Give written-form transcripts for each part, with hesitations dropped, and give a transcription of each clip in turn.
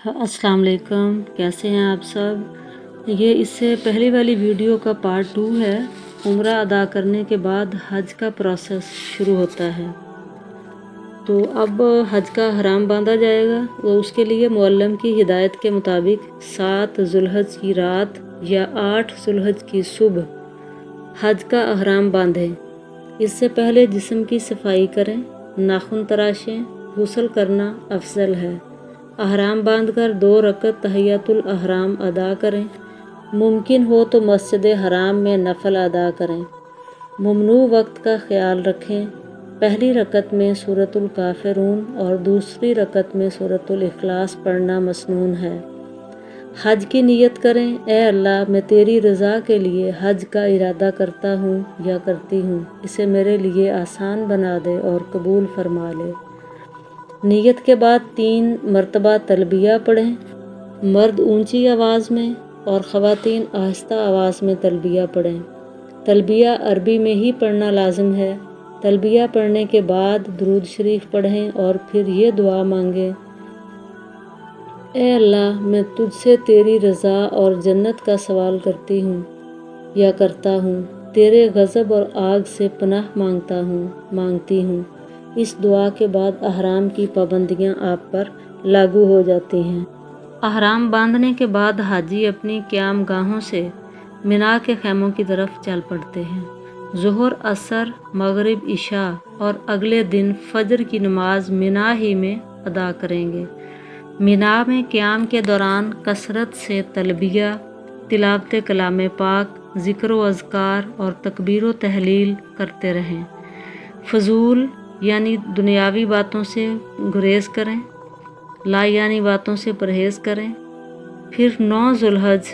अस्सलाम वालेकुम, कैसे हैं आप सब। ये इससे पहले वाली वीडियो का पार्ट 2 है। उम्रा अदा करने के बाद हज का प्रोसेस शुरू होता है। तो अब हज का हराम बांधा जाएगा। वो उसके लिए मुअल्लम की हिदायत के मुताबिक 7 ज़ुल्हज की रात या 8 ज़ुल्हज की सुबह हज का अहराम बांधें। इससे पहले जिस्म की सफाई करें, नाखून तराशें, गुस्ल करना अफजल है। अहराम बांधकर 2 रकत तहियतुल अहराम अदा करें। मुमकिन हो तो मस्जिद हराम में नफल अदा करें। ममनू वक्त का ख्याल रखें। पहली रकत में सूरतुल काफिरून और दूसरी रकत में सूरतुल इखलास पढ़ना मसनून है। हज की नीयत करें, ए अल्लाह मैं तेरी रज़ा के लिए हज का इरादा करता हूँ या करती हूँ, इसे मेरे लिए आसान बना दे और कबूल फरमा ले। नीयत के बाद 3 मरतबा तलबिया पढ़ें। मर्द ऊंची आवाज़ में और ख़वातीन आहिस्ता आवाज़ में तलबिया पढ़ें। तलबिया अरबी में ही पढ़ना लाजिम है। तलबिया पढ़ने के बाद दुरूद शरीफ पढ़ें और फिर ये दुआ मांगें, ए अल्लाह मैं तुझसे तेरी रज़ा और जन्नत का सवाल करती हूँ या करता हूँ। तेरे गज़ब और आग से पनाह मांगती हूँ। इस दुआ के बाद अहराम की पाबंदियाँ आप पर लागू हो जाती हैं। अहराम बांधने के बाद हाजी अपनी क़याम गाहों से मिना के खैमों की तरफ चल पड़ते हैं। ज़ुहर, असर, मगरिब, इशा और अगले दिन फ़जर की नमाज मिना ही में अदा करेंगे। मिना में क़याम के दौरान कसरत से तलबिया, तिलावत कलाम पाक, ज़िक्र व अज़कार और तकबीर व तहलील करते रहें। फ़जूल यानी दुनियावी बातों से गुरेज करें। लायानी बातों से परहेज़ करें। फिर 9 ज़ुल्हज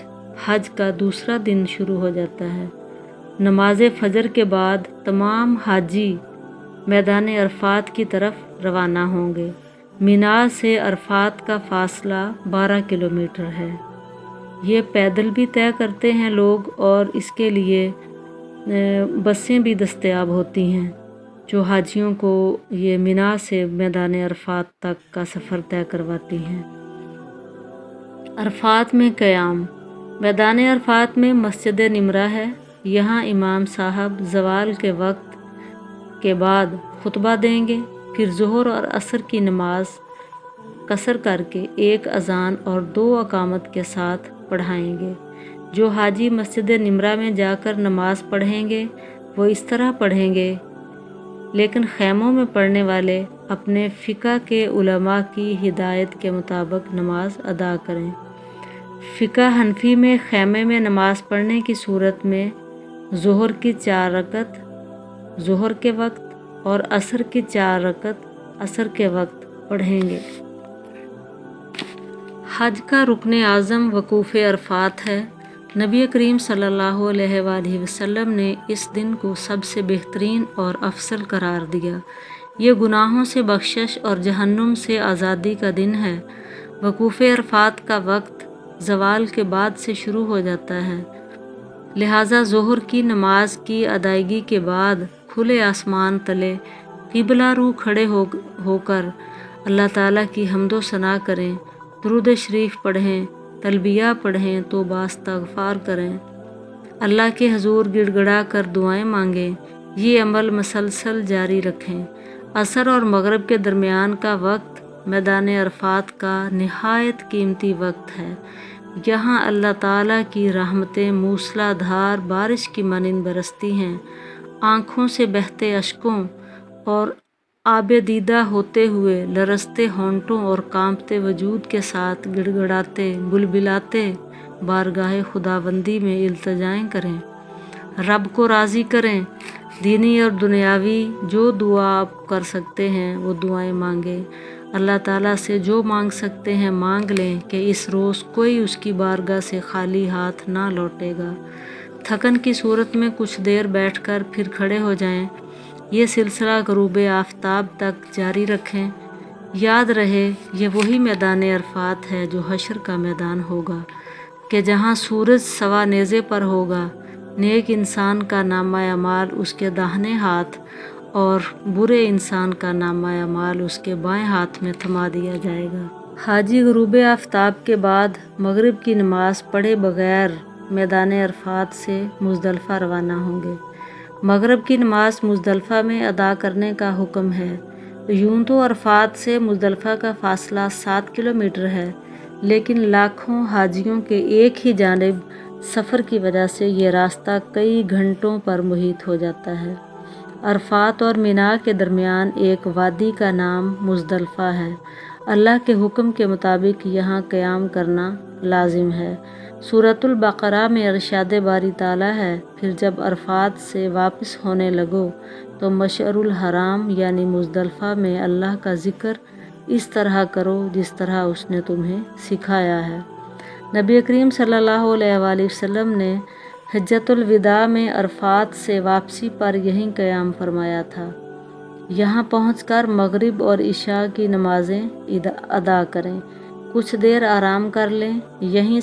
हज का दूसरा दिन शुरू हो जाता है। नमाज फ़जर के बाद तमाम हाजी मैदान अरफात की तरफ रवाना होंगे। मिना से अरफात का फ़ासला 12 किलोमीटर है। ये पैदल भी तय करते हैं लोग और इसके लिए बसें भी दस्तयाब होती हैं जो हाजियों को ये मिना से मैदान अरफात तक का सफ़र तय करवाती हैं। अरफात में क़याम। मैदान अरफात में मस्जिद निमरा है। यहाँ इमाम साहब ज़वाल के वक्त के बाद खुतबा देंगे। फिर ज़ोहर और असर की नमाज कसर करके 1 अज़ान और 2 अकामत के साथ पढ़ाएंगे। जो हाजी मस्जिद निमरा में जाकर नमाज पढ़ेंगे वो इस तरह पढ़ेंगे, लेकिन खैमों में पढ़ने वाले अपने फ़िक़ा के उलमा की हिदायत के मुताबिक नमाज अदा करें। फ़िक़ा हनफी में खैमे में नमाज पढ़ने की सूरत में ज़ोहर की 4 रकत ज़ोहर के वक्त और असर की 4 रकत असर के वक्त पढ़ेंगे। हज का रुकन आज़म वकूफ़ अरफात है। नबी करीम सल्लल्लाहु अलैहि वसल्लम ने इस दिन को सबसे बेहतरीन और अफसल करार दिया। ये गुनाहों से बख्शिश और जहन्नुम से आज़ादी का दिन है। वकूफ़ अरफात का वक्त ज़वाल के बाद से शुरू हो जाता है। लिहाजा ज़ोहर की नमाज की अदायगी के बाद खुले आसमान तले क़िबला रू खड़े होकर अल्लाह ताला की हम्दो सना करें, दुरूद शरीफ पढ़ें, तलबिया पढ़ें, तौबा इस्तग़फ़ार करें, अल्लाह के हजूर गिड़गिड़ा कर दुआएं मांगें। ये अमल मसलसल जारी रखें। असर और मगरिब के दरमियान का वक्त मैदान अरफात का निहायत कीमती वक्त है। यहाँ अल्लाह ताला की रहमतें मूसलाधार बारिश की मानिंद बरसती हैं। आँखों से बहते अश्कों और आबे दीदा होते हुए लरसते होंठों और कांपते वजूद के साथ गिड़गिड़ाते बुलबिलाते बारगाह खुदाबंदी में इल्तिजाएं करें। रब को राज़ी करें। दीनी और दुनियावी जो दुआ आप कर सकते हैं वो दुआएं मांगें। अल्लाह ताला से जो मांग सकते हैं मांग लें कि इस रोज़ कोई उसकी बारगाह से खाली हाथ ना लौटेगा। थकन की सूरत में कुछ देर बैठकर फिर खड़े हो जाएं। ये सिलसिला ग़ुरूब आफ़ताब तक जारी रखें। याद रहे ये वही मैदान अरफात है जो हशर का मैदान होगा कि जहाँ सूरज सवा नेज़े पर होगा। नेक इंसान का नामा अमाल उसके दाहिने हाथ और बुरे इंसान का नामा अमाल उसके बाएं हाथ में थमा दिया जाएगा। हाजी गुरूब आफ्ताब के बाद मगरिब की नमाज़ पढ़े बगैर मैदान अरफात से मुज़दलिफ़ा रवाना होंगे। मगरिब की नमाज़ मुज़दलिफ़ा में अदा करने का हुक्म है। यूं तो अरफात से मुज़दलिफ़ा का फ़ासला 7 किलोमीटर है, लेकिन लाखों हाजियों के एक ही जानिब सफ़र की वजह से ये रास्ता कई घंटों पर मुहित हो जाता है। अरफात और मिना के दरमियान एक वादी का नाम मुज़दलिफ़ा है। अल्लाह के हुक्म के मुताबिक यहाँ क़याम करना लाजिम है। सूरतुल बक़रा में इरशाद बारी ताला है, फिर जब अरफात से वापस होने लगो तो मशअरुल हराम यानी मुज़दलिफ़ा में अल्लाह का ज़िक्र इस तरह करो जिस तरह उसने तुम्हें सिखाया है। नबी करीम सल्लल्लाहु अलैहि वसल्लम ने हज्जतुल विदा में अरफात से वापसी पर यहीं क़याम फरमाया था। यहाँ पहुंचकर मगरिब और इशा की नमाज़ें अदा करें, कुछ देर आराम कर लें। यहीं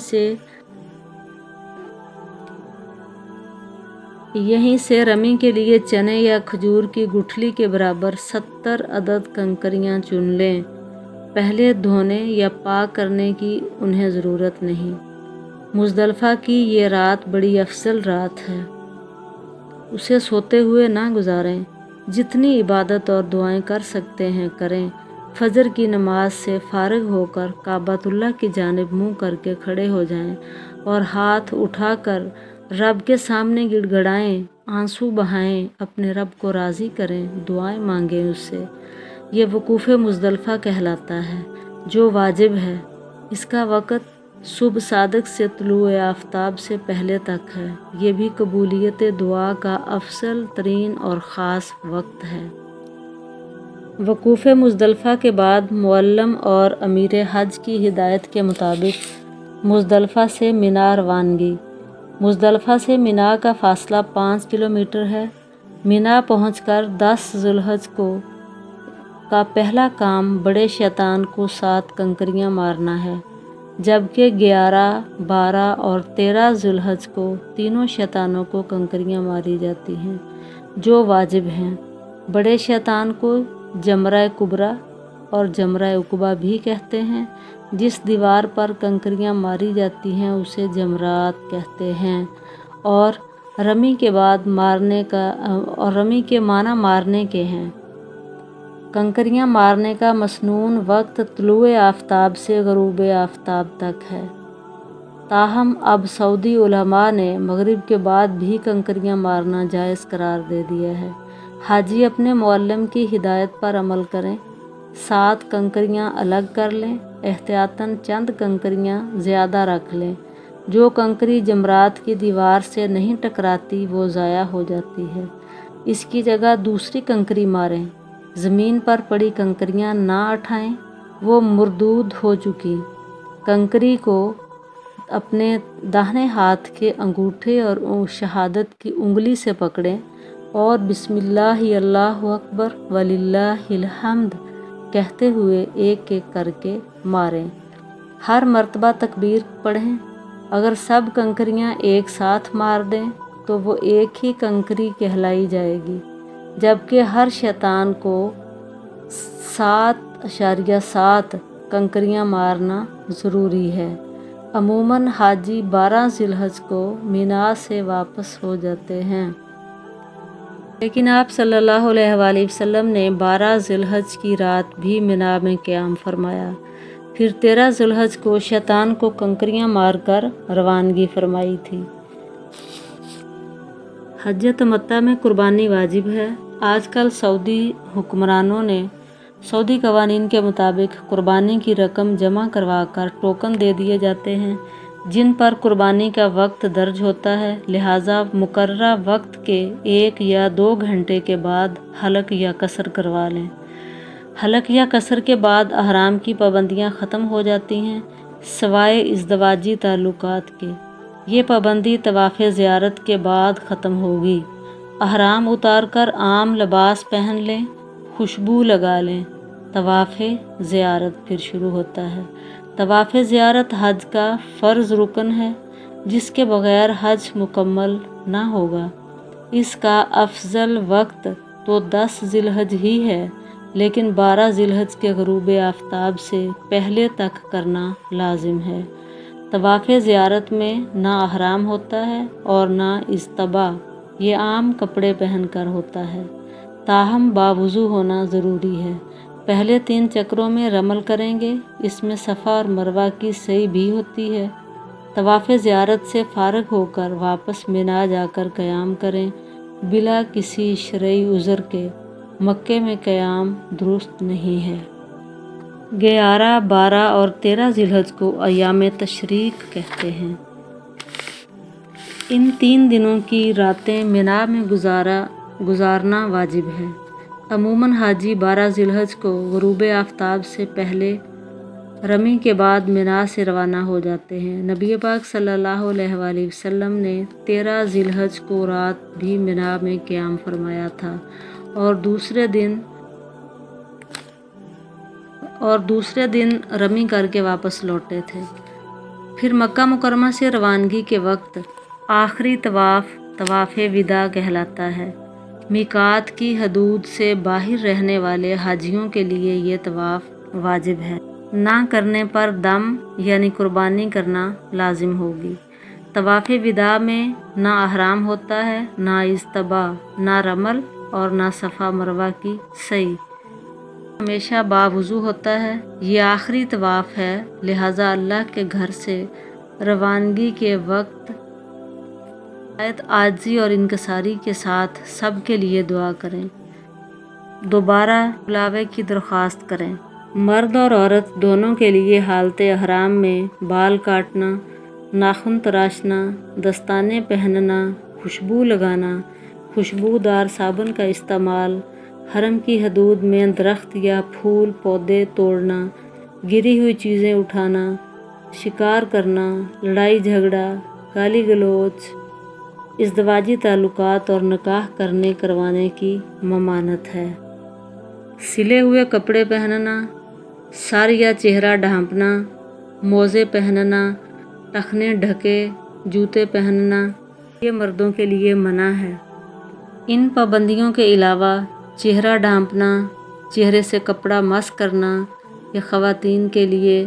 से रमी के लिए चने या खजूर की गुठली के बराबर 70 अदद कंकरियाँ चुन लें। पहले धोने या पाक करने की उन्हें ज़रूरत नहीं। मुज़दलिफ़ा की ये रात बड़ी अफजल रात है, उसे सोते हुए ना गुजारें। जितनी इबादत और दुआएं कर सकते हैं करें। फजर की नमाज से फारिग होकर काबतुल्लाह की जानिब मुँह करके खड़े हो जाएं और हाथ उठाकर रब के सामने गिड़गड़ाएं, आंसू बहाएं, अपने रब को राज़ी करें, दुआएं मांगें उससे। ये वकूफ़ मुज़दलिफ़ा कहलाता है, जो वाजिब है। इसका वक़्त सुबह सादिक से तुलूए आफ्ताब से पहले तक है। ये भी कबूलियत दुआ का अफसल तरीन और ख़ास वक्त है। वकूफ़ मुज़दलिफ़ा के बाद मुअल्लम और अमीर हज की हिदायत के मुताबिक मुज़दलिफ़ा से मिना रवानगी। मुज़दलिफ़ा से मिना का फ़ासला 5 किलोमीटर है। मिना पहुंचकर 10 ज़ुल्हज का पहला काम बड़े शैतान को 7 कंकरियां मारना है, जबकि 11, 12 और 13 ज़ुल्हज को तीनों शैतानों को कंकरियां मारी जाती हैं, जो वाजिब हैं। बड़े शैतान को जमरा कुबरा और जमरा उकबा भी कहते हैं। जिस दीवार पर कंकरियां मारी जाती हैं उसे जमरात कहते हैं। और रमी के माना मारने के हैं। कंकरियां मारने का मसनून वक्त तुलूए आफ्ताब से ग़ुरूब आफ्ताब तक है। ताहम अब सऊदी उलमा ने मगरिब के बाद भी कंकरियां मारना जायज़ करार दे दिया है। हाजी अपने मुअल्लिम की हिदायत पर अमल करें। 7 कंकरियां अलग कर लें, एहतियातन चंद कंकरियां ज़्यादा रख लें। जो कंकरी जमरात की दीवार से नहीं टकराती वो ज़ाया हो जाती है, इसकी जगह दूसरी कंकरी मारें। ज़मीन पर पड़ी कंकरियां ना उठाएं, वो मुर्दूद हो चुकी। कंकरी को अपने दाहिने हाथ के अंगूठे और शहादत की उंगली से पकड़ें और बिस्मिल्लाह अल्लाहु अकबर वलिल्लाहिल हम्द कहते हुए एक एक करके मारें। हर मर्तबा तकबीर पढ़ें। अगर सब कंकरियां एक साथ मार दें तो वो एक ही कंकरी कहलाई जाएगी, जबकि हर शैतान को 7.7 कंकरियां मारना ज़रूरी है। अमूमन हाजी 12 ज़िलहज को मिना से वापस हो जाते हैं, लेकिन आप सल्लल्लाहु अलैहि वसल्लम ने 12 ज़िलहज की रात भी मिना में क़याम फरमाया। फिर 13 ज़ुल्हज को शैतान को कंकरियां मारकर रवानगी फरमाई थी। हज्जत मत्ता में कुर्बानी वाजिब है। आजकल सऊदी हुक्मरानों ने सऊदी कवानीन के मुताबिक कुर्बानी की रकम जमा करवाकर टोकन दे दिए जाते हैं, जिन पर कुर्बानी का वक्त दर्ज होता है। लिहाजा मुकर्ररा वक्त के 1 या 2 घंटे के बाद हलक या कसर करवा लें। हलक या कसर के बाद अहराम की पाबंदियां ख़त्म हो जाती हैं, सवाए इज़्दवाजी ताल्लुकात के। ये पाबंदी तवाफ़ ज़ियारत के बाद ख़त्म होगी। अहराम उतार कर आम लिबास पहन लें, खुशबू लगा लें। तवाफ़ ज़ियारत फिर शुरू होता है। तवाफ़ ज़ियारत हज का फ़र्ज़ रुकन है, जिसके बग़ैर हज मुकम्मल ना होगा। इसका अफजल वक्त तो 10 ज़िलहज ही है, لیکن 12 ذی الحج کے غروب آفتاب سے پہلے تک کرنا لازم ہے۔ طواف زیارت میں نہ احرام ہوتا ہے اور نہ اصطبا، یہ عام کپڑے پہن کر ہوتا ہے، تاہم باوضو ہونا ضروری ہے۔ پہلے 3 چکروں میں رمل کریں گے، اس میں صفا اور مروہ کی سعی بھی ہوتی ہے۔ طواف زیارت سے فارغ ہو کر واپس مینا جا کر قیام کریں، بلا کسی شرعی عذر کے۔ مکے میں قیام درست نہیں ہے۔ 11، 12 اور 13 ذی الحج کو ایام تشریق کہتے ہیں۔ ان 3 دنوں کی راتیں مینا میں گزارنا واجب ہے۔ عموماً حاجی 12 ذی الحج کو غروب آفتاب سے پہلے رمی کے بعد مینا سے روانہ ہو جاتے ہیں۔ نبی پاک صلی اللہ علیہ وآلہ وسلم نے 13 ذی الحج کو رات بھی مینا میں قیام فرمایا تھا اور دوسرے دن رمی کر کے واپس لوٹے تھے۔ پھر مکہ مکرمہ سے روانگی کے وقت آخری طواف وداع کہلاتا ہے۔ میقات کی حدود سے باہر رہنے والے حاجیوں کے لیے یہ طواف واجب ہے، نہ کرنے پر دم یعنی قربانی کرنا لازم ہوگی۔ طواف وداع میں نہ احرام ہوتا ہے، نہ اصطبا، نہ رمل اور نہ صفا مروہ کی سعی، ہمیشہ باوضو ہوتا ہے۔ یہ آخری طواف ہے، لہٰذا اللہ کے گھر سے روانگی کے وقت عاجزی اور انکساری کے ساتھ سب کے لیے دعا کریں، دوبارہ بلاوے کی درخواست کریں۔ مرد اور عورت دونوں کے لیے حالت احرام میں بال کاٹنا، ناخن تراشنا، دستانے پہننا، خوشبو لگانا، خوشبودار صابن کا استعمال، حرم کی حدود میں درخت یا پھول پودے توڑنا، گری ہوئی چیزیں اٹھانا، شکار کرنا، لڑائی جھگڑا، گالی گلوچ، ازدواجی تعلقات اور نکاح کروانے کی ممانعت ہے۔ سلے ہوئے کپڑے پہننا، سر یا چہرہ ڈھانپنا، موزے پہننا، ٹخنے ڈھکے جوتے پہننا، یہ مردوں کے لیے منع ہے۔ ان پابندیوں کے علاوہ چہرہ ڈھانپنا، چہرے سے کپڑا مس کرنا، یہ خواتین کے لیے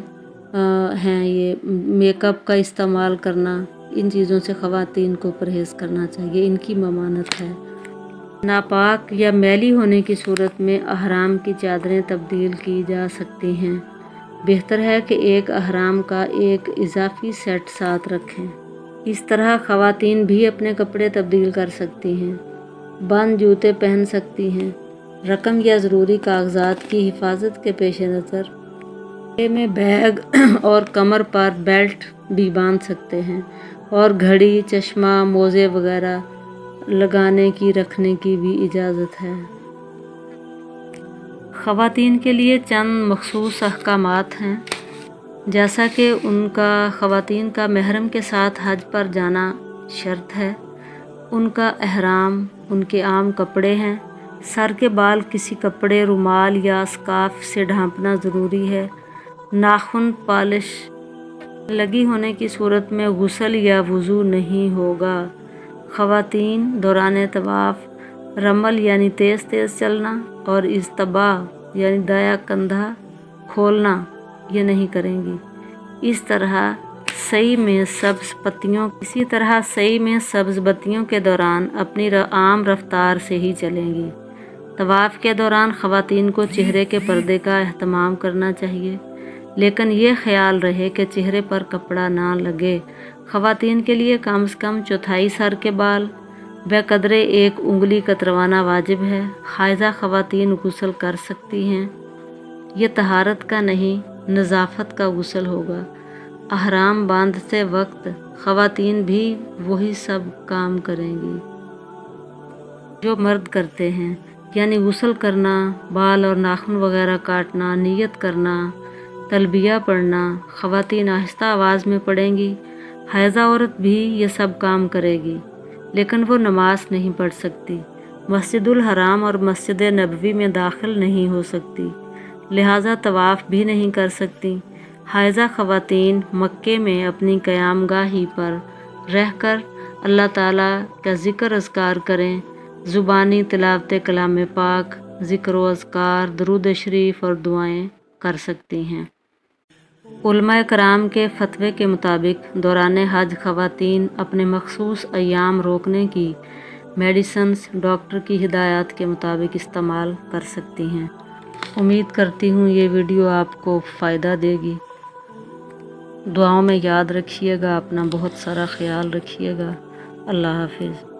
ہیں۔ یہ میک اپ کا استعمال کرنا، ان چیزوں سے خواتین کو پرہیز کرنا چاہیے، ان کی ممانعت ہے۔ ناپاک یا میلی ہونے کی صورت میں احرام کی چادریں تبدیل کی جا سکتی ہیں۔ بہتر ہے کہ ایک احرام کا ایک اضافی سیٹ ساتھ رکھیں۔ اس طرح خواتین بھی اپنے کپڑے تبدیل کر سکتی ہیں، بند جوتے پہن سکتی ہیں۔ رقم یا ضروری کاغذات کی حفاظت کے پیش نظر گلے میں بیگ اور کمر پر بیلٹ بھی باندھ سکتے ہیں، اور گھڑی، چشمہ، موزے وغیرہ لگانے کی رکھنے کی بھی اجازت ہے۔ خواتین کے لیے چند مخصوص احکامات ہیں، جیسا کہ خواتین کا محرم کے ساتھ حج پر جانا شرط ہے، ان کا احرام ان کے عام کپڑے ہیں، سر کے بال کسی کپڑے، رومال یا اسکارف سے ڈھانپنا ضروری ہے، ناخن پالش لگی ہونے کی صورت میں غسل یا وضو نہیں ہوگا۔ خواتین دوران طواف رمل یعنی تیز تیز چلنا اور اصطبا یعنی دایاں کندھا کھولنا یہ نہیں کریں گی۔ اسی طرح سعی میں سبز بتیوں کے دوران اپنی عام رفتار سے ہی چلیں گی۔ طواف کے دوران خواتین کو چہرے کے پردے کا اہتمام کرنا چاہیے، لیکن یہ خیال رہے کہ چہرے پر کپڑا نہ لگے۔ خواتین کے لیے کم از کم چوتھائی سر کے بال بقدرے 1 انگلی کتروانا واجب ہے۔ حائضہ خواتین غسل کر سکتی ہیں، یہ طہارت کا نہیں نظافت کا غسل ہوگا۔ احرام باندھتے وقت خواتین بھی وہی سب کام کریں گی جو مرد کرتے ہیں، یعنی غسل کرنا، بال اور ناخن وغیرہ کاٹنا، نیت کرنا، تلبیہ پڑھنا۔ خواتین آہستہ آواز میں پڑھیں گی۔ حائضہ عورت بھی یہ سب کام کرے گی، لیکن وہ نماز نہیں پڑھ سکتی، مسجد الحرام اور مسجد نبوی میں داخل نہیں ہو سکتی، لہٰذا طواف بھی نہیں کر سکتی۔ حائضہ خواتین مکے میں اپنی قیام گاہ ہی پر رہ کر اللہ تعالیٰ کا ذکر اذکار کریں، زبانی تلاوت کلام پاک، ذکر و اذکار، درود شریف اور دعائیں کر سکتی ہیں۔ علماء کرام کے فتوے کے مطابق دوران حج خواتین اپنے مخصوص ایام روکنے کی میڈیسنز ڈاکٹر کی ہدایات کے مطابق استعمال کر سکتی ہیں۔ امید کرتی ہوں یہ ویڈیو آپ کو فائدہ دے گی۔ دعاؤں میں یاد رکھیے گا، اپنا بہت سارا خیال رکھیے گا۔ اللہ حافظ۔